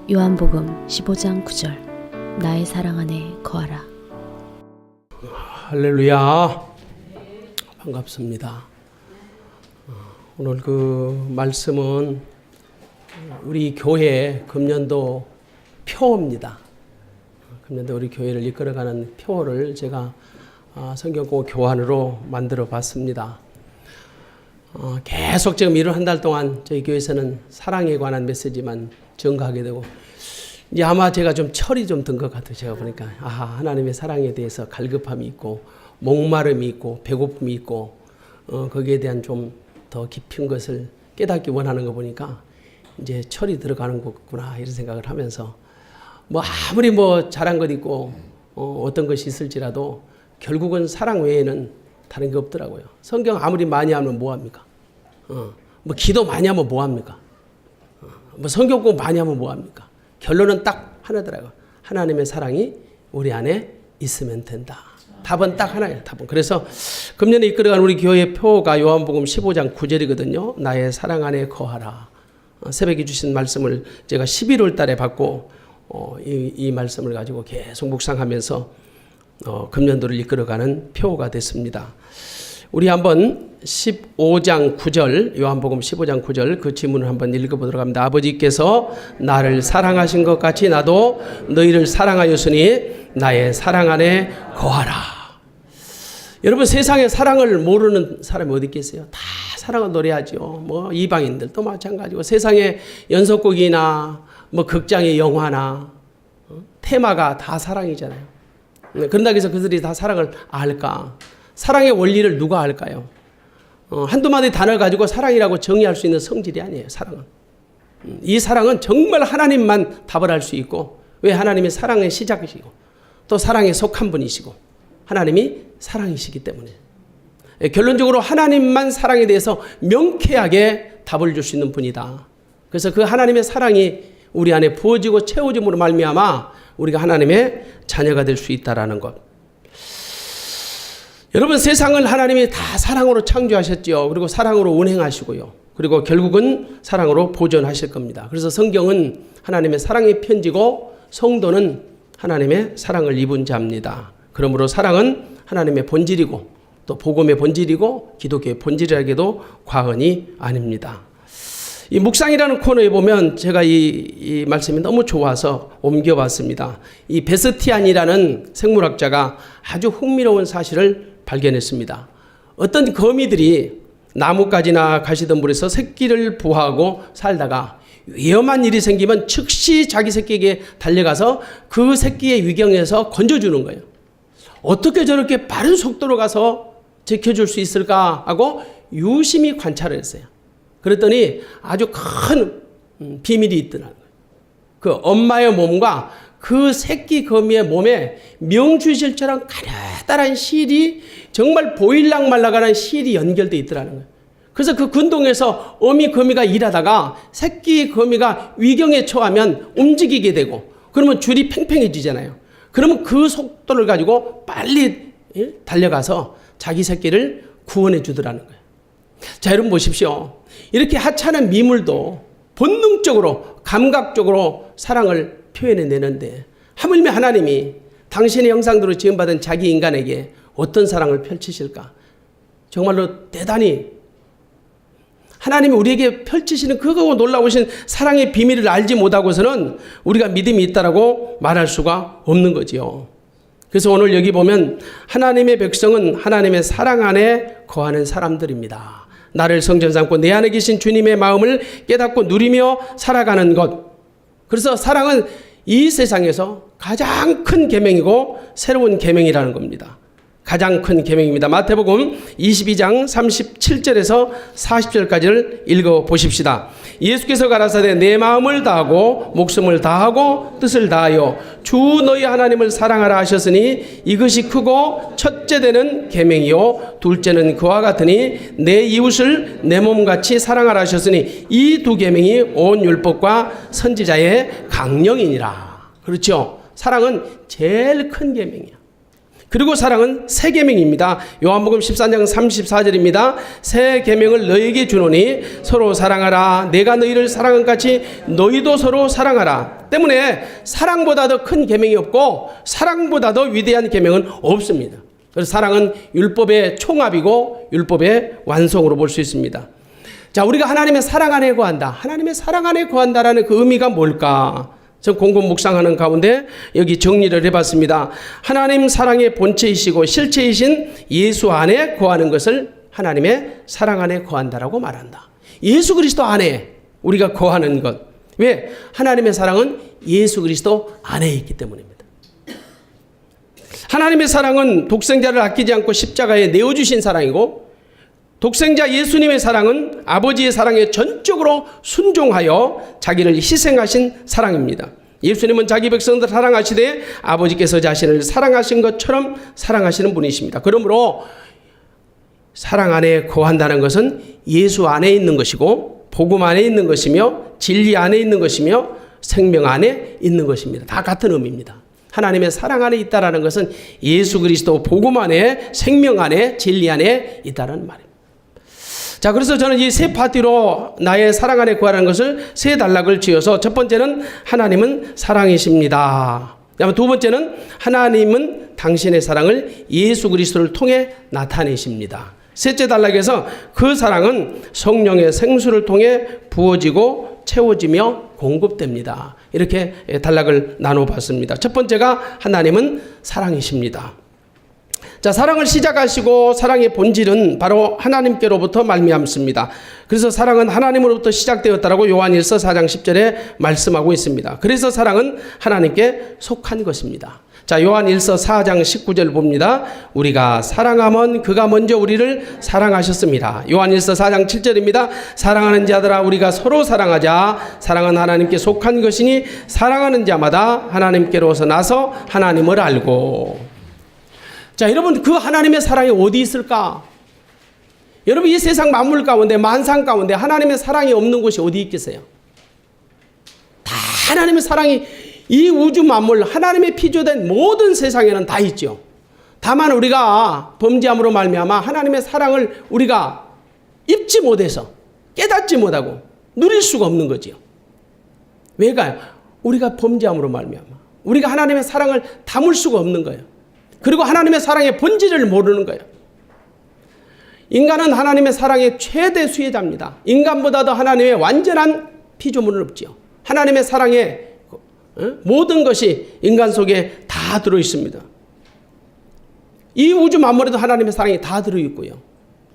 요한복음 15장 9절 나의 사랑 안에 거하라. 할렐루야. 반갑습니다. 오늘 그 말씀은 우리 교회 금년도 표어입니다. 금년도 우리 교회를 이끌어가는 표어를 제가 성경고 교환으로 만들어 봤습니다. 계속 지금 이런 한 달 동안 저희 교회에서는 사랑에 관한 메시지만 전가하게 되고, 이제 아마 제가 좀 철이 좀 든 것 같아요. 제가 보니까 하나님의 사랑에 대해서 갈급함이 있고 목마름이 있고 배고픔이 있고 거기에 대한 좀 더 깊은 것을 깨닫기 원하는 거 보니까 이제 철이 들어가는 거구나 이런 생각을 하면서, 뭐 아무리 뭐 잘한 것 있고 어떤 것이 있을지라도 결국은 사랑 외에는 다른 게 없더라고요. 성경 아무리 많이 하면 뭐합니까? 뭐 기도 많이 하면 뭐합니까? 뭐 성경 공부 많이 하면 뭐합니까? 결론은 딱 하나더라고요. 하나님의 사랑이 우리 안에 있으면 된다. 답은 딱 하나예요. 답은. 그래서 금년에 이끌어간 우리 교회의 표가 요한복음 15장 9절이거든요. 나의 사랑 안에 거하라. 새벽에 주신 말씀을 제가 11월 달에 받고 이 말씀을 가지고 계속 묵상하면서 금년도를 이끌어가는 표가 됐습니다. 우리 한번 15장 9절, 요한복음 15장 9절 그 지문을 한번 읽어보도록 합니다. 아버지께서 나를 사랑하신 것 같이 나도 너희를 사랑하였으니 나의 사랑 안에 거하라. 여러분, 세상에 사랑을 모르는 사람이 어디 있겠어요? 다 사랑을 노래하죠. 뭐 이방인들도 마찬가지고, 세상에 연속곡이나 뭐 극장의 영화나 테마가 다 사랑이잖아요. 그런다고 해서 그들이 다 사랑을 알까? 사랑의 원리를 누가 알까요? 한두 마디 단어를 가지고 사랑이라고 정의할 수 있는 성질이 아니에요. 사랑은. 이 사랑은 정말 하나님만 답을 할 수 있고, 왜? 하나님이 사랑의 시작이시고 또 사랑에 속한 분이시고 하나님이 사랑이시기 때문에, 결론적으로 하나님만 사랑에 대해서 명쾌하게 답을 줄 수 있는 분이다. 그래서 그 하나님의 사랑이 우리 안에 부어지고 채워짐으로 말미암아 우리가 하나님의 자녀가 될 수 있다라는 것. 여러분, 세상을 하나님이 다 사랑으로 창조하셨죠. 그리고 사랑으로 운행하시고요. 그리고 결국은 사랑으로 보존하실 겁니다. 그래서 성경은 하나님의 사랑의 편지고 성도는 하나님의 사랑을 입은 자입니다. 그러므로 사랑은 하나님의 본질이고 또 복음의 본질이고 기독교의 본질이라기도 과언이 아닙니다. 이 묵상이라는 코너에 보면 제가 이 말씀이 너무 좋아서 옮겨봤습니다. 이 베스티안이라는 생물학자가 아주 흥미로운 사실을 발견했습니다. 어떤 거미들이 나뭇가지나 가시덤불에서 새끼를 부화하고 살다가 위험한 일이 생기면 즉시 자기 새끼에게 달려가서 그 새끼의 위경에서 건져주는 거예요. 어떻게 저렇게 빠른 속도로 가서 지켜줄 수 있을까 하고 유심히 관찰을 했어요. 그랬더니 아주 큰 비밀이 있더라고요. 그 엄마의 몸과 그 새끼 거미의 몸에 명주실처럼 가느다란 실이, 정말 보일락 말락하는 실이 연결되어 있더라는 거예요. 그래서 그 근동에서 어미 거미가 일하다가 새끼 거미가 위경에 처하면 움직이게 되고, 그러면 줄이 팽팽해지잖아요. 그러면 그 속도를 가지고 빨리 달려가서 자기 새끼를 구원해 주더라는 거예요. 자, 여러분 보십시오. 이렇게 하찮은 미물도 본능적으로 감각적으로 사랑을 표현해내는데, 하물며 하나님이 당신의 형상대로 지음받은 자기 인간에게 어떤 사랑을 펼치실까? 정말로 대단히 하나님이 우리에게 펼치시는 그 놀라우신 사랑의 비밀을 알지 못하고서는 우리가 믿음이 있다라고 말할 수가 없는 거지요. 그래서 오늘 여기 보면 하나님의 백성은 하나님의 사랑 안에 거하는 사람들입니다. 나를 성전 삼고 내 안에 계신 주님의 마음을 깨닫고 누리며 살아가는 것. 그래서 사랑은 이 세상에서 가장 큰 계명이고 새로운 계명이라는 겁니다. 가장 큰 계명입니다. 마태복음 22장 37절에서 40절까지를 읽어보십시다. 예수께서 가라사대 내 마음을 다하고 목숨을 다하고 뜻을 다하여 주 너희 하나님을 사랑하라 하셨으니 이것이 크고 첫째 되는 계명이요 둘째는 그와 같으니 내 이웃을 내 몸같이 사랑하라 하셨으니 이 두 계명이 온 율법과 선지자의 강령이니라. 그렇죠? 사랑은 제일 큰 계명이야. 그리고 사랑은 새 계명입니다. 요한복음 14장 34절입니다. 새 계명을 너희에게 주노니 서로 사랑하라. 내가 너희를 사랑한 같이 너희도 서로 사랑하라. 때문에 사랑보다 더 큰 계명이 없고 사랑보다 더 위대한 계명은 없습니다. 그래서 사랑은 율법의 총합이고 율법의 완성으로 볼 수 있습니다. 자, 우리가 하나님의 사랑 안에 거한다. 하나님의 사랑 안에 거한다라는 그 의미가 뭘까? 저 공부 묵상하는 가운데 여기 정리를 해봤습니다. 하나님 사랑의 본체이시고 실체이신 예수 안에 거하는 것을 하나님의 사랑 안에 거한다라고 말한다. 예수 그리스도 안에 우리가 거하는 것. 왜? 하나님의 사랑은 예수 그리스도 안에 있기 때문입니다. 하나님의 사랑은 독생자를 아끼지 않고 십자가에 내어주신 사랑이고, 독생자 예수님의 사랑은 아버지의 사랑에 전적으로 순종하여 자기를 희생하신 사랑입니다. 예수님은 자기 백성들 사랑하시되 아버지께서 자신을 사랑하신 것처럼 사랑하시는 분이십니다. 그러므로 사랑 안에 거한다는 것은 예수 안에 있는 것이고 복음 안에 있는 것이며 진리 안에 있는 것이며 생명 안에 있는 것입니다. 다 같은 의미입니다. 하나님의 사랑 안에 있다라는 것은 예수 그리스도 복음 안에 생명 안에 진리 안에 있다는 말입니다. 자, 그래서 저는 이 세 파티로 나의 사랑 안에 거하는 것을 세 단락을 지어서 첫 번째는 하나님은 사랑이십니다. 두 번째는 하나님은 당신의 사랑을 예수 그리스도를 통해 나타내십니다. 셋째 단락에서 그 사랑은 성령의 생수를 통해 부어지고 채워지며 공급됩니다. 이렇게 단락을 나눠봤습니다. 첫 번째가 하나님은 사랑이십니다. 자, 사랑을 시작하시고 사랑의 본질은 바로 하나님께로부터 말미암습니다. 그래서 사랑은 하나님으로부터 시작되었다라고 요한일서 4장 10절에 말씀하고 있습니다. 그래서 사랑은 하나님께 속한 것입니다. 자, 요한일서 4장 19절 봅니다. 우리가 사랑하면 그가 먼저 우리를 사랑하셨습니다. 요한일서 4장 7절입니다. 사랑하는 자들아 우리가 서로 사랑하자. 사랑은 하나님께 속한 것이니 사랑하는 자마다 하나님께로서 나서 하나님을 알고. 자, 여러분, 그 하나님의 사랑이 어디 있을까? 여러분, 이 세상 만물 가운데, 만상 가운데 하나님의 사랑이 없는 곳이 어디 있겠어요? 다 하나님의 사랑이 이 우주 만물, 하나님의 피조된 모든 세상에는 다 있죠. 다만 우리가 범죄함으로 말미암아 하나님의 사랑을 우리가 입지 못해서 깨닫지 못하고 누릴 수가 없는 거지요. 왜가요? 우리가 범죄함으로 말미암아 우리가 하나님의 사랑을 담을 수가 없는 거예요. 그리고 하나님의 사랑의 본질을 모르는 거예요. 인간은 하나님의 사랑의 최대 수혜자입니다. 인간보다도 하나님의 완전한 피조물은 없지요. 하나님의 사랑의 모든 것이 인간 속에 다 들어있습니다. 이 우주 만물에도 하나님의 사랑이 다 들어있고요.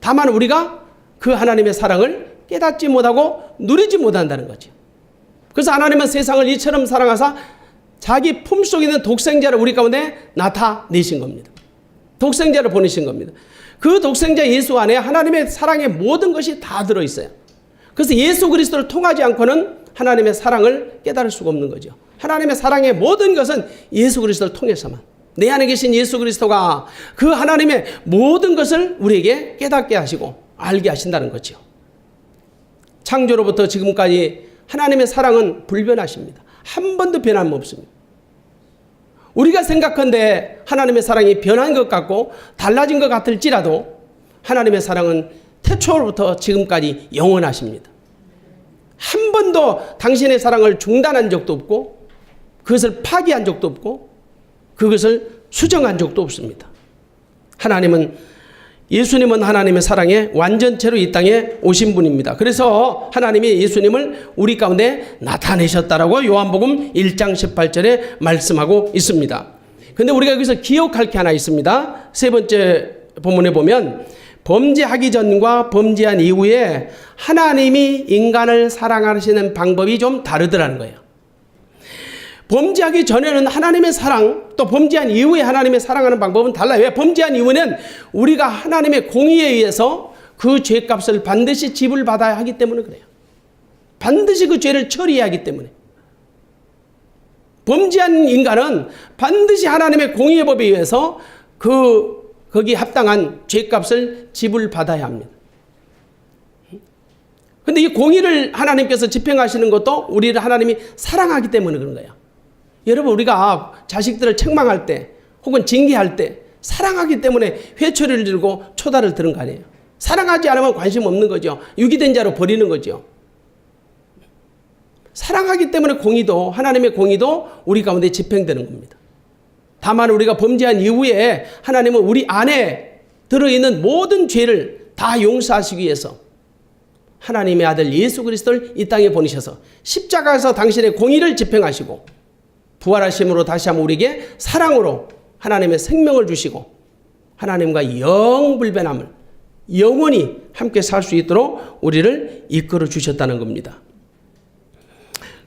다만 우리가 그 하나님의 사랑을 깨닫지 못하고 누리지 못한다는 거죠. 그래서 하나님은 세상을 이처럼 사랑하사 자기 품속에 있는 독생자를 우리 가운데 나타내신 겁니다. 독생자를 보내신 겁니다. 그 독생자 예수 안에 하나님의 사랑의 모든 것이 다 들어있어요. 그래서 예수 그리스도를 통하지 않고는 하나님의 사랑을 깨달을 수가 없는 거죠. 하나님의 사랑의 모든 것은 예수 그리스도를 통해서만, 내 안에 계신 예수 그리스도가 그 하나님의 모든 것을 우리에게 깨닫게 하시고 알게 하신다는 거죠. 창조로부터 지금까지 하나님의 사랑은 불변하십니다. 한 번도 변함 없습니다. 우리가 생각한데 하나님의 사랑이 변한 것 같고 달라진 것 같을지라도 하나님의 사랑은 태초로부터 지금까지 영원하십니다. 한 번도 당신의 사랑을 중단한 적도 없고 그것을 파기한 적도 없고 그것을 수정한 적도 없습니다. 예수님은 하나님의 사랑의 완전체로 이 땅에 오신 분입니다. 그래서 하나님이 예수님을 우리 가운데 나타내셨다라고 요한복음 1장 18절에 말씀하고 있습니다. 그런데 우리가 여기서 기억할 게 하나 있습니다. 세 번째 본문에 보면 범죄하기 전과 범죄한 이후에 하나님이 인간을 사랑하시는 방법이 좀 다르더라는 거예요. 범죄하기 전에는 하나님의 사랑, 또 범죄한 이후에 하나님의 사랑하는 방법은 달라요. 왜? 범죄한 이후에는 우리가 하나님의 공의에 의해서 그 죄값을 반드시 지불받아야 하기 때문에 그래요. 반드시 그 죄를 처리해야 하기 때문에. 범죄한 인간은 반드시 하나님의 공의의 법에 의해서 거기에 합당한 죄값을 지불받아야 합니다. 그런데 이 공의를 하나님께서 집행하시는 것도 우리를 하나님이 사랑하기 때문에 그런 거예요. 여러분, 우리가 자식들을 책망할 때 혹은 징계할 때 사랑하기 때문에 회초리를 들고 초다를 드는 거 아니에요. 사랑하지 않으면 관심 없는 거죠. 유기된 자로 버리는 거죠. 사랑하기 때문에 공의도, 하나님의 공의도 우리 가운데 집행되는 겁니다. 다만 우리가 범죄한 이후에 하나님은 우리 안에 들어있는 모든 죄를 다 용서하시기 위해서 하나님의 아들 예수 그리스도를 이 땅에 보내셔서 십자가에서 당신의 공의를 집행하시고 부활하심으로 다시 한번 우리에게 사랑으로 하나님의 생명을 주시고 하나님과 영불변함을 영원히 함께 살 수 있도록 우리를 이끌어 주셨다는 겁니다.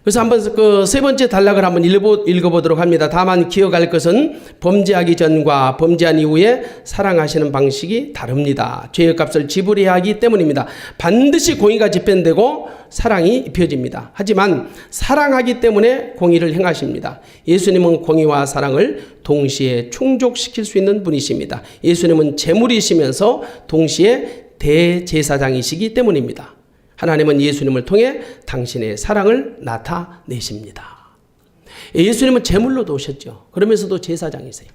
그래서 한번 그 세 번째 단락을 한번 읽어보도록 합니다. 다만 기억할 것은 범죄하기 전과 범죄한 이후에 사랑하시는 방식이 다릅니다. 죄의 값을 지불해야 하기 때문입니다. 반드시 공의가 집행되고 사랑이 입혀집니다. 하지만 사랑하기 때문에 공의를 행하십니다. 예수님은 공의와 사랑을 동시에 충족시킬 수 있는 분이십니다. 예수님은 제물이시면서 동시에 대제사장이시기 때문입니다. 하나님은 예수님을 통해 당신의 사랑을 나타내십니다. 예수님은 제물로도 오셨죠. 그러면서도 제사장이세요.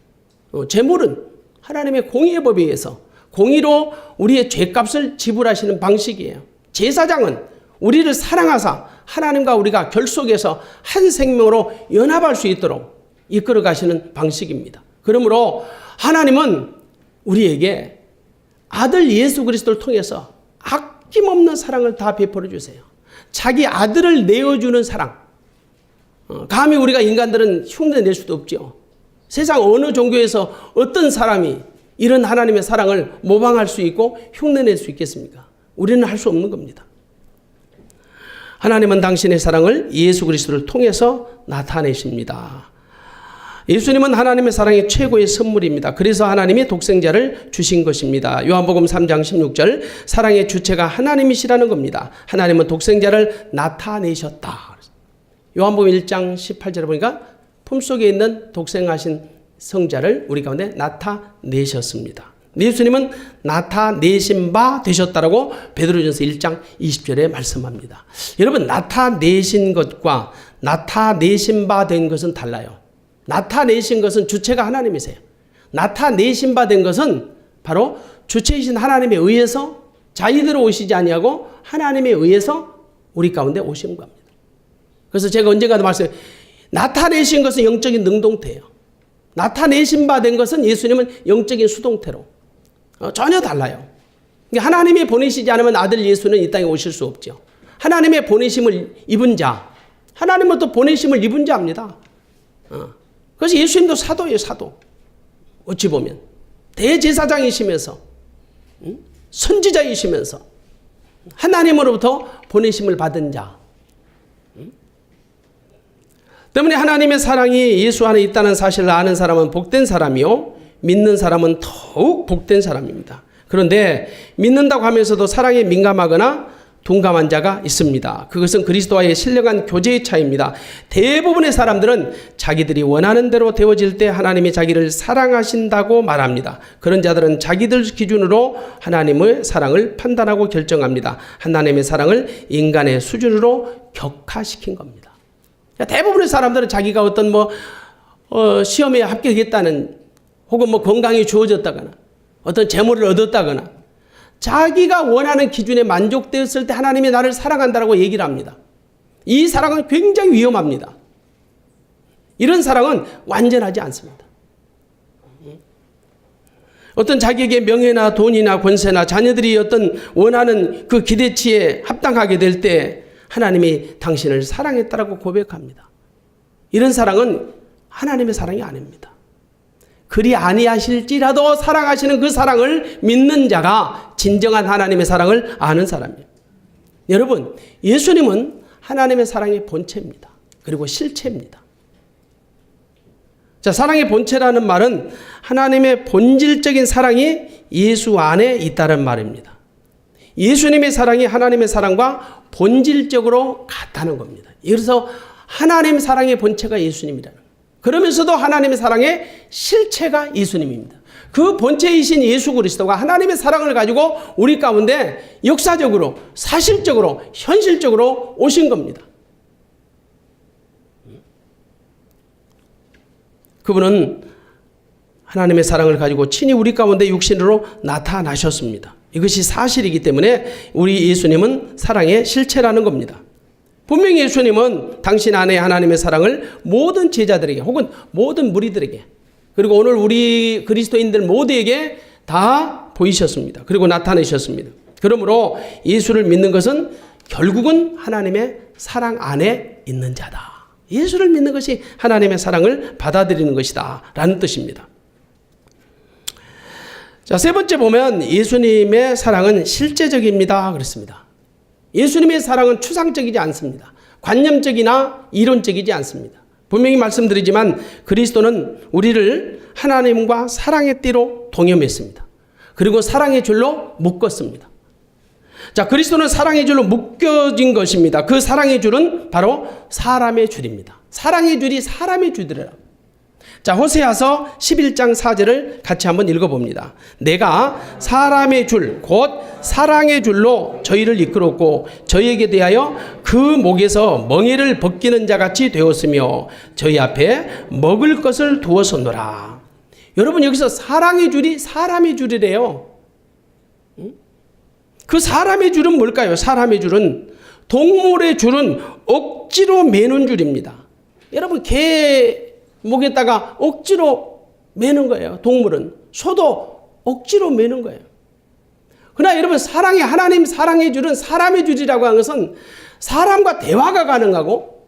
제물은 하나님의 공의의 법에 의해서 공의로 우리의 죄값을 지불하시는 방식이에요. 제사장은 우리를 사랑하사 하나님과 우리가 결속해서 한 생명으로 연합할 수 있도록 이끌어 가시는 방식입니다. 그러므로 하나님은 우리에게 아들 예수 그리스도를 통해서 아낌없는 사랑을 다 베풀어 주세요. 자기 아들을 내어주는 사랑. 감히 우리가 인간들은 흉내낼 수도 없죠. 세상 어느 종교에서 어떤 사람이 이런 하나님의 사랑을 모방할 수 있고 흉내낼 수 있겠습니까? 우리는 할 수 없는 겁니다. 하나님은 당신의 사랑을 예수 그리스도를 통해서 나타내십니다. 예수님은 하나님의 사랑의 최고의 선물입니다. 그래서 하나님이 독생자를 주신 것입니다. 요한복음 3장 16절 사랑의 주체가 하나님이시라는 겁니다. 하나님은 독생자를 나타내셨다. 요한복음 1장 18절에 보니까 품속에 있는 독생하신 성자를 우리 가운데 나타내셨습니다. 예수님은 나타내신 바 되셨다라고 베드로전서 1장 20절에 말씀합니다. 여러분, 나타내신 것과 나타내신 바 된 것은 달라요. 나타내신 것은 주체가 하나님이세요. 나타내신 바 된 것은 바로 주체이신 하나님에 의해서 자기대로 오시지 아니하고 하나님에 의해서 우리 가운데 오신 겁니다. 그래서 제가 언젠가도 말씀해요. 나타내신 것은 영적인 능동태예요. 나타내신 바 된 것은 예수님은 영적인 수동태로 전혀 달라요. 하나님이 보내시지 않으면 아들 예수는 이 땅에 오실 수 없죠. 하나님의 보내심을 입은 자, 하나님은 또 보내심을 입은 자입니다. 그래서 예수님도 사도예요, 사도. 어찌 보면 대제사장이시면서 선지자이시면서 하나님으로부터 보내심을 받은 자. 때문에 하나님의 사랑이 예수 안에 있다는 사실을 아는 사람은 복된 사람이요, 믿는 사람은 더욱 복된 사람입니다. 그런데 믿는다고 하면서도 사랑에 민감하거나 둔감한 자가 있습니다. 그것은 그리스도와의 신령한 교제의 차이입니다. 대부분의 사람들은 자기들이 원하는 대로 되어질 때 하나님이 자기를 사랑하신다고 말합니다. 그런 자들은 자기들 기준으로 하나님의 사랑을 판단하고 결정합니다. 하나님의 사랑을 인간의 수준으로 격화시킨 겁니다. 대부분의 사람들은 자기가 어떤 시험에 합격했다는 혹은 건강이 주어졌다거나 어떤 재물을 얻었다거나 자기가 원하는 기준에 만족되었을 때 하나님이 나를 사랑한다고 얘기를 합니다. 이 사랑은 굉장히 위험합니다. 이런 사랑은 완전하지 않습니다. 어떤 자기에게 명예나 돈이나 권세나 자녀들이 어떤 원하는 그 기대치에 합당하게 될 때 하나님이 당신을 사랑했다라고 고백합니다. 이런 사랑은 하나님의 사랑이 아닙니다. 그리 아니하실지라도 사랑하시는 그 사랑을 믿는 자가 진정한 하나님의 사랑을 아는 사람이에요. 여러분, 예수님은 하나님의 사랑의 본체입니다. 그리고 실체입니다. 자, 사랑의 본체라는 말은 하나님의 본질적인 사랑이 예수 안에 있다는 말입니다. 예수님의 사랑이 하나님의 사랑과 본질적으로 같다는 겁니다. 그래서 하나님 사랑의 본체가 예수님이라는 거예요. 그러면서도 하나님의 사랑의 실체가 예수님입니다. 그 본체이신 예수 그리스도가 하나님의 사랑을 가지고 우리 가운데 역사적으로, 사실적으로, 현실적으로 오신 겁니다. 그분은 하나님의 사랑을 가지고 친히 우리 가운데 육신으로 나타나셨습니다. 이것이 사실이기 때문에 우리 예수님은 사랑의 실체라는 겁니다. 분명히 예수님은 당신 안에 하나님의 사랑을 모든 제자들에게 혹은 모든 무리들에게 그리고 오늘 우리 그리스도인들 모두에게 다 보이셨습니다. 그리고 나타내셨습니다. 그러므로 예수를 믿는 것은 결국은 하나님의 사랑 안에 있는 자다. 예수를 믿는 것이 하나님의 사랑을 받아들이는 것이다 라는 뜻입니다. 자, 세 번째 보면 예수님의 사랑은 실제적입니다 그랬습니다. 예수님의 사랑은 추상적이지 않습니다. 관념적이나 이론적이지 않습니다. 분명히 말씀드리지만 그리스도는 우리를 하나님과 사랑의 띠로 동여맸습니다. 그리고 사랑의 줄로 묶었습니다. 자, 그리스도는 사랑의 줄로 묶여진 것입니다. 그 사랑의 줄은 바로 사람의 줄입니다. 사랑의 줄이 사람의 줄이라. 자, 호세아서 11장 4절을 같이 한번 읽어봅니다. 내가 사람의 줄, 곧 사랑의 줄로 저희를 이끌었고 저희에게 대하여 그 목에서 멍에를 벗기는 자같이 되었으며 저희 앞에 먹을 것을 두었었노라. 여러분, 여기서 사랑의 줄이 사람의 줄이래요. 그 사람의 줄은 뭘까요? 사람의 줄은, 동물의 줄은 억지로 매는 줄입니다. 여러분, 개 목에다가 억지로 매는 거예요. 동물은. 소도 억지로 매는 거예요. 그러나 여러분, 사랑의, 하나님 사랑의 줄은, 사람의 줄이라고 하는 것은 사람과 대화가 가능하고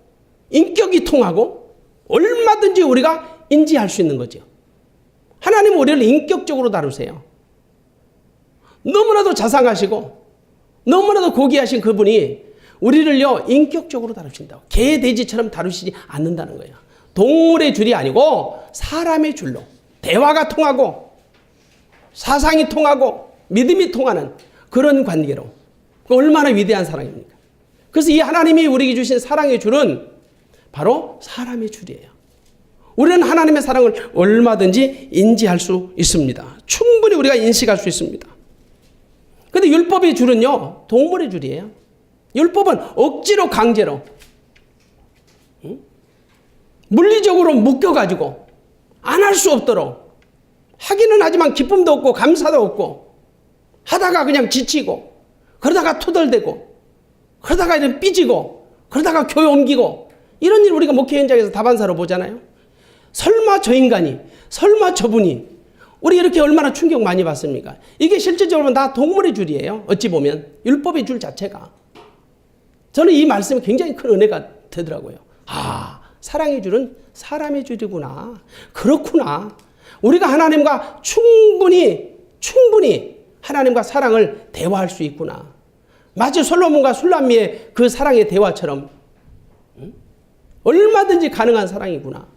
인격이 통하고 얼마든지 우리가 인지할 수 있는 거죠. 하나님은 우리를 인격적으로 다루세요. 너무나도 자상하시고 너무나도 고귀하신 그분이 우리를요 인격적으로 다루신다고. 개, 돼지처럼 다루시지 않는다는 거예요. 동물의 줄이 아니고 사람의 줄로 대화가 통하고 사상이 통하고 믿음이 통하는 그런 관계로. 얼마나 위대한 사랑입니까? 그래서 이 하나님이 우리에게 주신 사랑의 줄은 바로 사람의 줄이에요. 우리는 하나님의 사랑을 얼마든지 인지할 수 있습니다. 충분히 우리가 인식할 수 있습니다. 근데 율법의 줄은요, 동물의 줄이에요. 율법은 억지로 강제로, 물리적으로 묶여가지고 안 할 수 없도록 하기는 하지만 기쁨도 없고 감사도 없고 하다가 그냥 지치고 그러다가 토덜대고 그러다가 이런 삐지고 그러다가 교회 옮기고 이런 일 우리가 목회 현장에서 다반사로 보잖아요. 설마 저 인간이, 설마 저분이, 우리 이렇게 얼마나 충격 많이 받습니까? 이게 실질적으로 다 동물의 줄이에요. 어찌 보면 율법의 줄 자체가. 저는 이 말씀이 굉장히 큰 은혜가 되더라고요. 아, 사랑의 줄은 사람의 줄이구나. 그렇구나. 우리가 하나님과 충분히 하나님과 사랑을 대화할 수 있구나. 마치 솔로몬과 술람미의 그 사랑의 대화처럼 얼마든지 가능한 사랑이구나.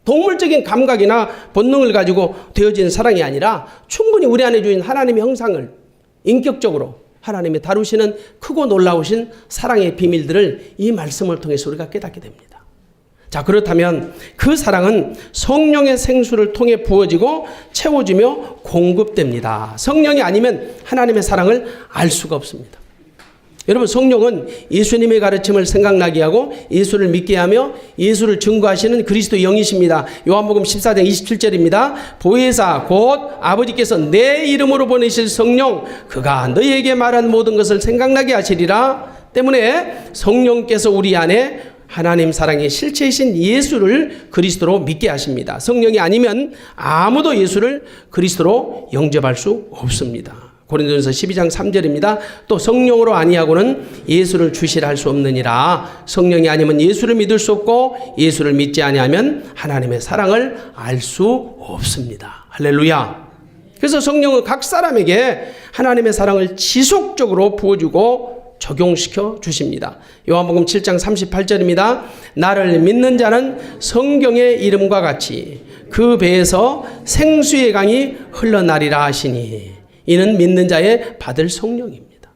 동물적인 감각이나 본능을 가지고 되어진 사랑이 아니라 충분히 우리 안에 주인 하나님의 형상을 인격적으로 하나님이 다루시는 크고 놀라우신 사랑의 비밀들을 이 말씀을 통해서 우리가 깨닫게 됩니다. 자, 그렇다면 그 사랑은 성령의 생수를 통해 부어지고 채워지며 공급됩니다. 성령이 아니면 하나님의 사랑을 알 수가 없습니다. 여러분, 성령은 예수님의 가르침을 생각나게 하고 예수를 믿게 하며 예수를 증거하시는 그리스도의 영이십니다. 요한복음 14장 27절입니다. 보혜사 곧 아버지께서 내 이름으로 보내실 성령, 그가 너희에게 말한 모든 것을 생각나게 하시리라. 때문에 성령께서 우리 안에 하나님 사랑의 실체이신 예수를 그리스도로 믿게 하십니다. 성령이 아니면 아무도 예수를 그리스도로 영접할 수 없습니다. 고린도전서 12장 3절입니다. 또 성령으로 아니하고는 예수를 주시라 할 수 없느니라. 성령이 아니면 예수를 믿을 수 없고 예수를 믿지 아니하면 하나님의 사랑을 알 수 없습니다. 할렐루야. 그래서 성령은 각 사람에게 하나님의 사랑을 지속적으로 부어주고 적용시켜 주십니다. 요한복음 7장 38절입니다. 나를 믿는 자는 성경의 이름과 같이 그 배에서 생수의 강이 흘러나리라 하시니 이는 믿는 자의 받을 성령입니다.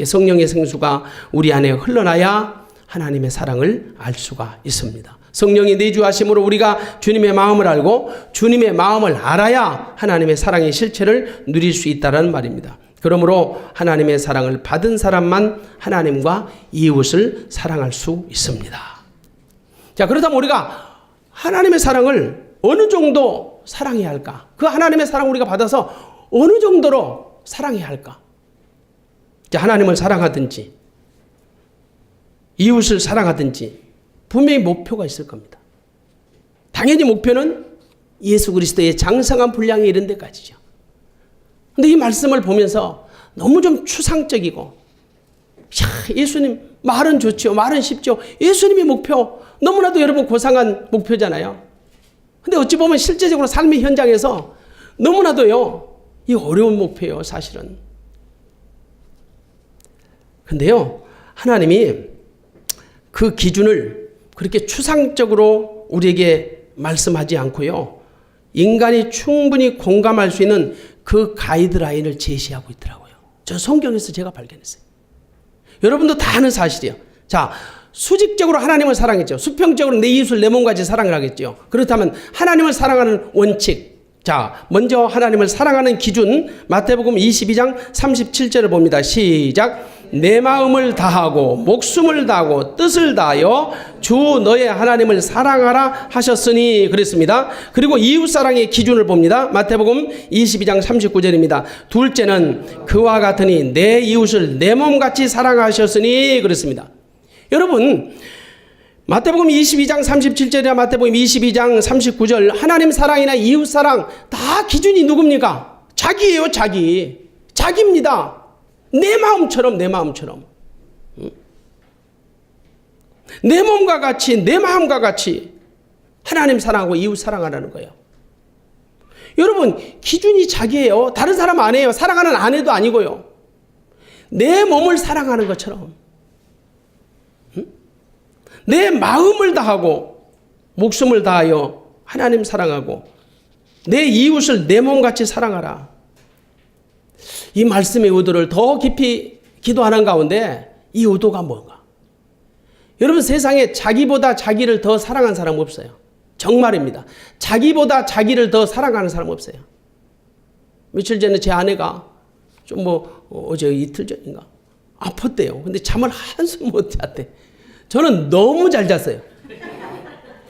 성령의 생수가 우리 안에 흘러나야 하나님의 사랑을 알 수가 있습니다. 성령이 내주하심으로 우리가 주님의 마음을 알고 주님의 마음을 알아야 하나님의 사랑의 실체를 누릴 수 있다는 말입니다. 그러므로 하나님의 사랑을 받은 사람만 하나님과 이웃을 사랑할 수 있습니다. 자, 그렇다면 우리가 하나님의 사랑을 어느 정도 사랑해야 할까? 그 하나님의 사랑 우리가 받아서 어느 정도로 사랑해야 할까? 하나님을 사랑하든지 이웃을 사랑하든지 분명히 목표가 있을 겁니다. 당연히 목표는 예수 그리스도의 장성한 분량에 이른 데까지죠. 근데 이 말씀을 보면서 너무 좀 추상적이고, 예수님 말은 좋죠. 말은 쉽죠. 예수님의 목표 너무나도 여러분 고상한 목표잖아요. 근데 어찌 보면 실제적으로 삶의 현장에서 너무나도요, 이 어려운 목표예요, 사실은. 근데요, 하나님이 그 기준을 그렇게 추상적으로 우리에게 말씀하지 않고요, 인간이 충분히 공감할 수 있는 그 가이드라인을 제시하고 있더라고요. 저 성경에서 제가 발견했어요. 여러분도 다 아는 사실이에요. 자, 수직적으로 하나님을 사랑했죠. 수평적으로 내 이웃을 내 몸같이 사랑을 하겠죠. 그렇다면 하나님을 사랑하는 원칙. 자, 먼저 하나님을 사랑하는 기준, 마태복음 22장 37절을 봅니다. 시작. 내 마음을 다하고 목숨을 다하고 뜻을 다하여 주 너의 하나님을 사랑하라 하셨으니 그랬습니다. 그리고 이웃사랑의 기준을 봅니다. 마태복음 22장 39절입니다. 둘째는 그와 같으니 내 이웃을 내 몸같이 사랑하셨으니 그랬습니다. 여러분, 마태복음 22장 37절이나 마태복음 22장 39절 하나님 사랑이나 이웃 사랑 다 기준이 누굽니까? 자기예요, 자기. 자기입니다. 내 마음처럼, 내 마음처럼. 내 몸과 같이, 내 마음과 같이 하나님 사랑하고 이웃 사랑하라는 거예요. 여러분, 기준이 자기예요. 다른 사람 아내예요. 사랑하는 아내도 아니고요. 내 몸을 사랑하는 것처럼. 내 마음을 다하고 목숨을 다하여 하나님 사랑하고 내 이웃을 내 몸같이 사랑하라. 이 말씀의 의도를 더 깊이 기도하는 가운데 이 의도가 뭔가? 여러분, 세상에 자기보다 자기를 더 사랑하는 사람 없어요. 정말입니다. 자기보다 자기를 더 사랑하는 사람 없어요. 며칠 전에 제 아내가 어제 이틀 전인가 아팠대요. 근데 잠을 한숨 못 잤대. 저는 너무 잘 잤어요.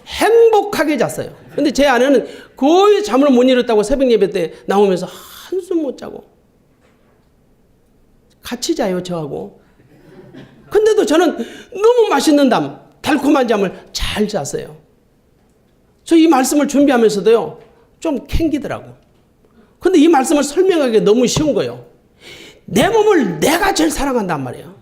행복하게 잤어요. 근데 제 아내는 거의 잠을 못 이뤘다고 새벽 예배 때 나오면서 한숨 못 자고 같이 자요, 저하고. 근데도 저는 너무 맛있는 잠, 달콤한 잠을 잘 잤어요. 저 이 말씀을 준비하면서도요, 좀 캥기더라고. 근데 이 말씀을 설명하기 너무 쉬운 거예요. 내 몸을 내가 제일 사랑한단 말이에요.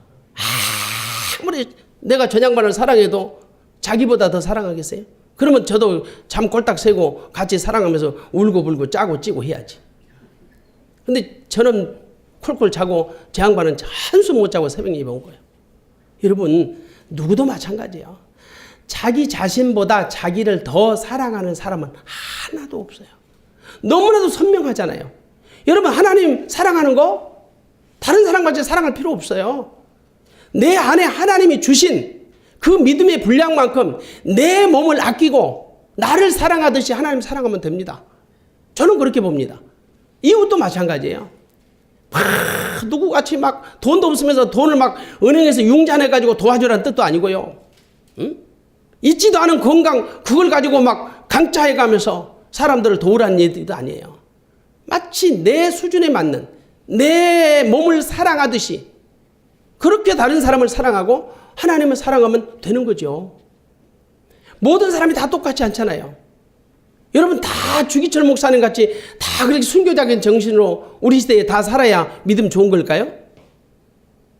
아무리 내가 저 양반을 사랑해도 자기보다 더 사랑하겠어요? 그러면 저도 잠 꼴딱 새고 같이 사랑하면서 울고 불고 짜고 찌고 해야지. 근데 저는 콜콜 자고 제 양반은 한숨 못 자고 새벽 예배 온 거예요. 여러분, 누구도 마찬가지예요. 자기 자신보다 자기를 더 사랑하는 사람은 하나도 없어요. 너무나도 선명하잖아요. 여러분, 하나님 사랑하는 거 다른 사람같이 사랑할 필요 없어요. 내 안에 하나님이 주신 그 믿음의 분량만큼 내 몸을 아끼고 나를 사랑하듯이 하나님 사랑하면 됩니다. 저는 그렇게 봅니다. 이웃도 마찬가지예요. 누구같이 막 돈도 없으면서 돈을 막 은행에서 융자내가지고 도와주라는 뜻도 아니고요. 응? 있지도 않은 건강 그걸 가지고 막 강짜해가면서 사람들을 도우라는 얘기도 아니에요. 마치 내 수준에 맞는 내 몸을 사랑하듯이 그렇게 다른 사람을 사랑하고 하나님을 사랑하면 되는 거죠. 모든 사람이 다 똑같지 않잖아요. 여러분, 다 주기철 목사님 같이 다 그렇게 순교적인 정신으로 우리 시대에 다 살아야 믿음 좋은 걸까요?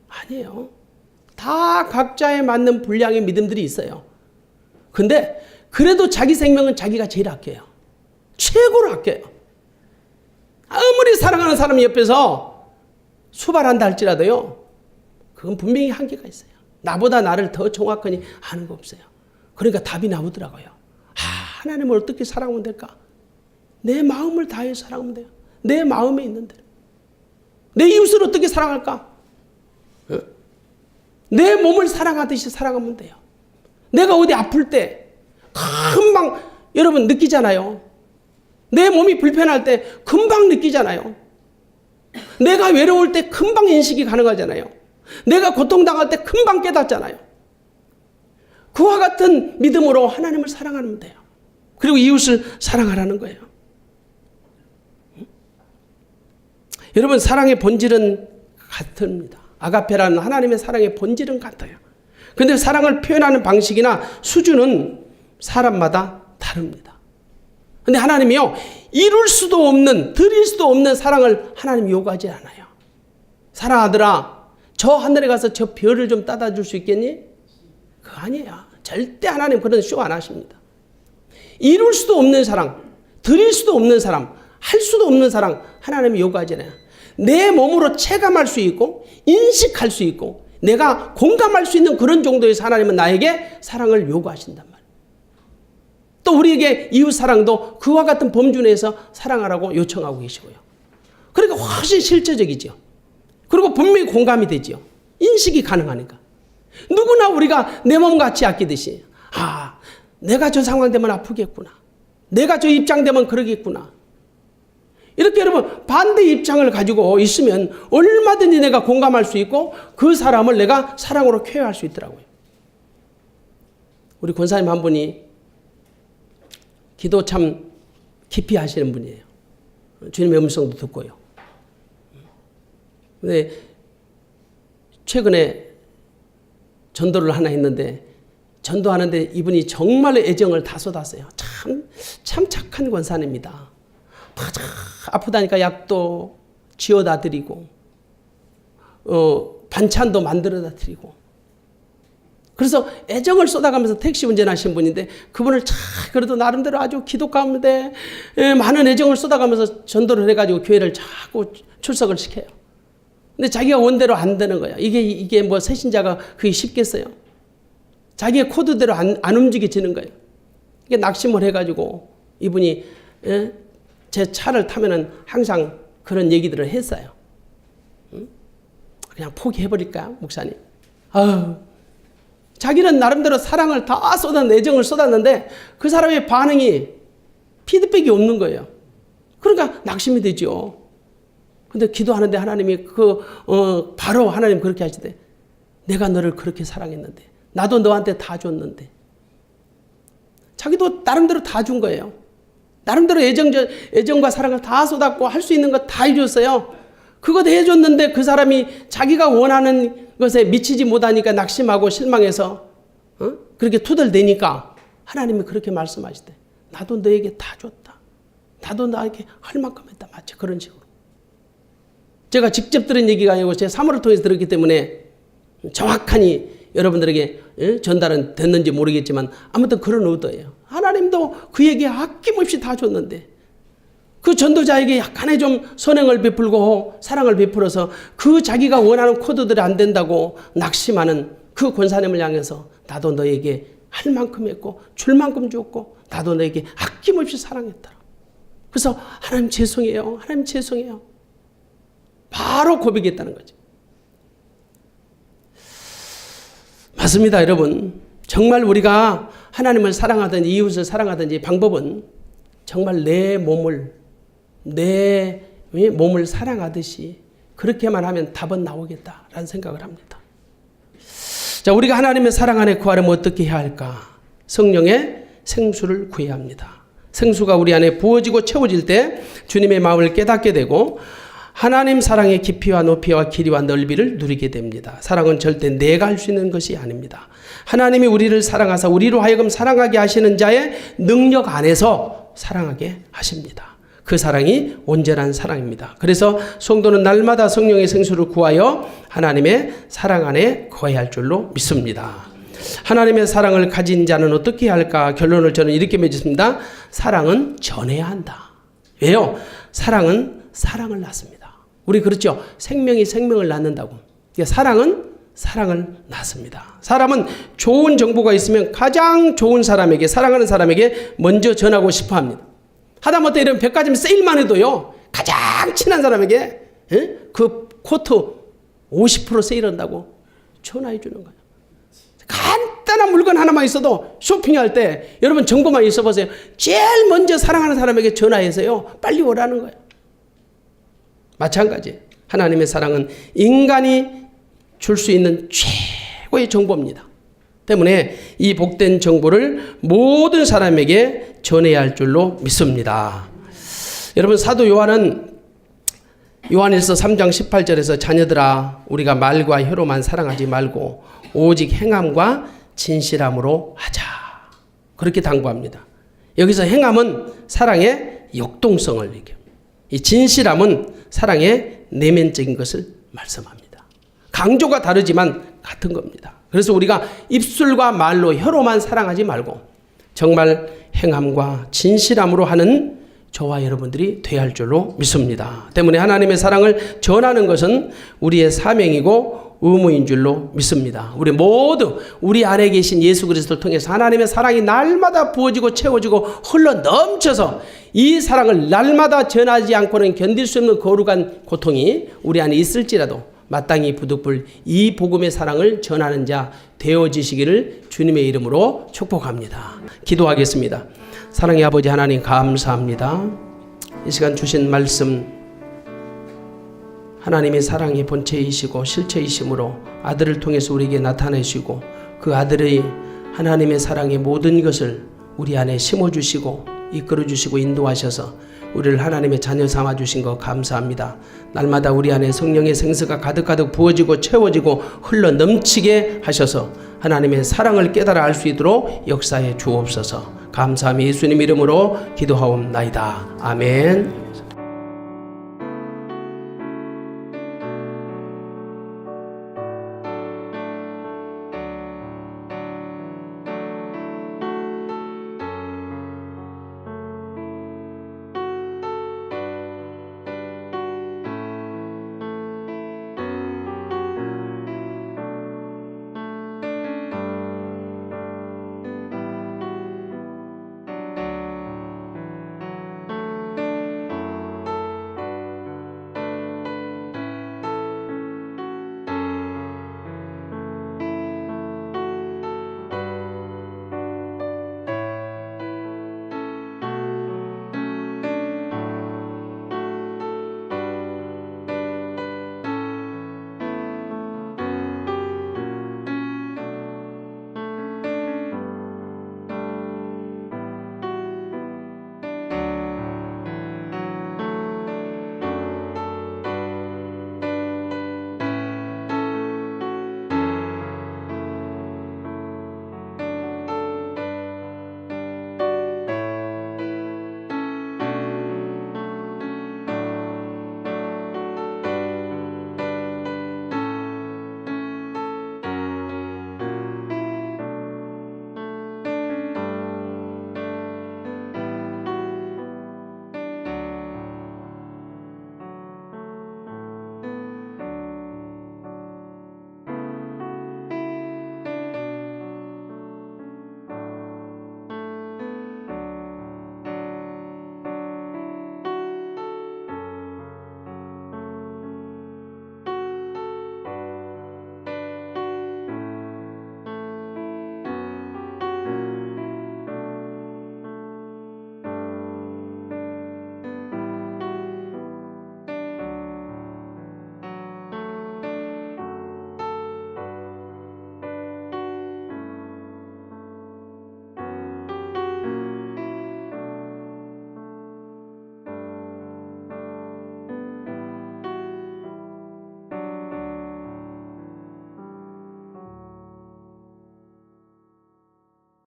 아니에요. 다 각자에 맞는 분량의 믿음들이 있어요. 근데 그래도 자기 생명은 자기가 제일 아껴요. 최고로 아껴요. 아무리 사랑하는 사람이 옆에서 수발한다 할지라도요, 그건 분명히 한계가 있어요. 나보다 나를 더 정확하니 아는 거 없어요. 그러니까 답이 나오더라고요. 하나님을 어떻게 사랑하면 될까? 내 마음을 다해 사랑하면 돼요. 내 마음에 있는 대로. 내 이웃을 어떻게 사랑할까? 내 몸을 사랑하듯이 사랑하면 돼요. 내가 어디 아플 때 금방 여러분 느끼잖아요. 내 몸이 불편할 때 금방 느끼잖아요. 내가 외로울 때 금방 인식이 가능하잖아요. 내가 고통당할 때 금방 깨닫잖아요. 그와 같은 믿음으로 하나님을 사랑하면 돼요. 그리고 이웃을 사랑하라는 거예요. 여러분, 사랑의 본질은 같습니다. 아가페라는 하나님의 사랑의 본질은 같아요. 근데 사랑을 표현하는 방식이나 수준은 사람마다 다릅니다. 근데 하나님이요, 이룰 수도 없는, 드릴 수도 없는 사랑을 하나님이 요구하지 않아요. 사랑하더라, 저 하늘에 가서 저 별을 좀 따다 줄 수 있겠니? 그거 아니에요. 절대 하나님 그런 쇼 안 하십니다. 이룰 수도 없는 사랑, 드릴 수도 없는 사람, 할 수도 없는 사랑 하나님이 요구하지 않아요. 내 몸으로 체감할 수 있고 인식할 수 있고 내가 공감할 수 있는 그런 정도에서 하나님은 나에게 사랑을 요구하신단 말이에요. 또 우리에게 이웃 사랑도 그와 같은 범주 내에서 사랑하라고 요청하고 계시고요. 그러니까 훨씬 실제적이죠. 그리고 분명히 공감이 되죠. 인식이 가능하니까. 누구나 우리가 내 몸같이 아끼듯이, 아, 내가 저 상황 되면 아프겠구나, 내가 저 입장 되면 그러겠구나, 이렇게 여러분 반대 입장을 가지고 있으면 얼마든지 내가 공감할 수 있고 그 사람을 내가 사랑으로 쾌유할 수 있더라고요. 우리 권사님 한 분이 기도 참 깊이 하시는 분이에요. 주님의 음성도 듣고요. 근데 최근에 전도를 하나 했는데, 전도하는데 이분이 정말로 애정을 다 쏟았어요. 참 착한 권사님입니다. 아프다니까 약도 지어다 드리고, 반찬도 만들어다 드리고. 그래서 애정을 쏟아가면서 택시 운전하신 분인데, 그분을 그래도 나름대로 아주 기도 가운데 많은 애정을 쏟아가면서 전도를 해가지고 교회를 자꾸 출석을 시켜요. 근데 자기가 원대로 안 되는 거야. 이게 뭐 새신자가 그게 쉽겠어요? 자기의 코드대로 안 움직여지는 거예요. 이게 낙심을 해가지고 이분이 제 차를 타면은 항상 그런 얘기들을 했어요. 그냥 포기해버릴까요, 목사님? 자기는 나름대로 사랑을 다 애정을 쏟았는데 그 사람의 반응이 피드백이 없는 거예요. 그러니까 낙심이 되죠. 근데 기도하는데 하나님이 바로 하나님 그렇게 하시대. 내가 너를 그렇게 사랑했는데, 나도 너한테 다 줬는데. 자기도 나름대로 다 준 거예요. 나름대로 애정과 사랑을 다 쏟았고 할 수 있는 거 다 해줬어요. 그거 다 해줬는데 그 사람이 자기가 원하는 것에 미치지 못하니까 낙심하고 실망해서 그렇게 투덜대니까 하나님이 그렇게 말씀하시대. 나도 너에게 다 줬다. 나도 나에게 할 만큼 했다. 마치 그런 식으로. 제가 직접 들은 얘기가 아니고 제 사모를 통해서 들었기 때문에 정확하니 여러분들에게 전달은 됐는지 모르겠지만 아무튼 그런 의도예요. 하나님도 그에게 아낌없이 다 줬는데 그 전도자에게 약간의 좀 선행을 베풀고 사랑을 베풀어서 그 자기가 원하는 코드들이 안 된다고 낙심하는 그 권사님을 향해서 나도 너에게 할 만큼 했고 줄 만큼 줬고 나도 너에게 아낌없이 사랑했다. 그래서 하나님 죄송해요. 하나님 죄송해요. 바로 고백했다는 거죠. 맞습니다, 여러분. 정말 우리가 하나님을 사랑하든지 이웃을 사랑하든지 방법은 정말 내 몸을 사랑하듯이 그렇게만 하면 답은 나오겠다라는 생각을 합니다. 자, 우리가 하나님의 사랑 안에 거하려면 어떻게 해야 할까? 성령의 생수를 구해야 합니다. 생수가 우리 안에 부어지고 채워질 때 주님의 마음을 깨닫게 되고 하나님 사랑의 깊이와 높이와 길이와 넓이를 누리게 됩니다. 사랑은 절대 내가 할 수 있는 것이 아닙니다. 하나님이 우리를 사랑하사 우리로 하여금 사랑하게 하시는 자의 능력 안에서 사랑하게 하십니다. 그 사랑이 온전한 사랑입니다. 그래서 성도는 날마다 성령의 생수를 구하여 하나님의 사랑 안에 거해야 할 줄로 믿습니다. 하나님의 사랑을 가진 자는 어떻게 해야 할까? 결론을 저는 이렇게 맺습니다. 사랑은 전해야 한다. 왜요? 사랑은 사랑을 낳습니다. 우리 그렇죠? 생명이 생명을 낳는다고. 사랑은 사랑을 낳습니다. 사람은 좋은 정보가 있으면 가장 좋은 사람에게, 사랑하는 사람에게 먼저 전하고 싶어 합니다. 하다못해 이런 백화점 세일만 해도요, 가장 친한 사람에게 그 코트 50% 세일한다고 전화해 주는 거예요. 간단한 물건 하나만 있어도 쇼핑할 때 여러분 정보만 있어 보세요. 제일 먼저 사랑하는 사람에게 전화해서요, 빨리 오라는 거예요. 마찬가지. 하나님의 사랑은 인간이 줄 수 있는 최고의 정보입니다. 때문에 이 복된 정보를 모든 사람에게 전해야 할 줄로 믿습니다. 여러분, 사도 요한은 요한일서 3장 18절에서 자녀들아 우리가 말과 혀로만 사랑하지 말고 오직 행함과 진실함으로 하자. 그렇게 당부합니다. 여기서 행함은 사랑의 역동성을 얘기합니다. 이 진실함은 사랑의 내면적인 것을 말씀합니다. 강조가 다르지만 같은 겁니다. 그래서 우리가 입술과 말로 혀로만 사랑하지 말고 정말 행함과 진실함으로 하는 저와 여러분들이 되어야 할 줄로 믿습니다. 때문에 하나님의 사랑을 전하는 것은 우리의 사명이고 의무인 줄로 믿습니다. 우리 모두 우리 안에 계신 예수 그리스도를 통해서 하나님의 사랑이 날마다 부어지고 채워지고 흘러 넘쳐서 이 사랑을 날마다 전하지 않고는 견딜 수 없는 거룩한 고통이 우리 안에 있을지라도 마땅히 부득불 이 복음의 사랑을 전하는 자 되어지시기를 주님의 이름으로 축복합니다. 기도하겠습니다. 사랑의 아버지 하나님 감사합니다. 이 시간 주신 말씀 하나님의 사랑의 본체이시고 실체이심으로 아들을 통해서 우리에게 나타내시고 그 아들의 하나님의 사랑의 모든 것을 우리 안에 심어주시고 이끌어주시고 인도하셔서 우리를 하나님의 자녀 삼아주신 것 감사합니다. 날마다 우리 안에 성령의 생수가 가득가득 부어지고 채워지고 흘러 넘치게 하셔서 하나님의 사랑을 깨달아 알 수 있도록 역사해 주옵소서. 감사하며 예수님 이름으로 기도하옵나이다. 아멘.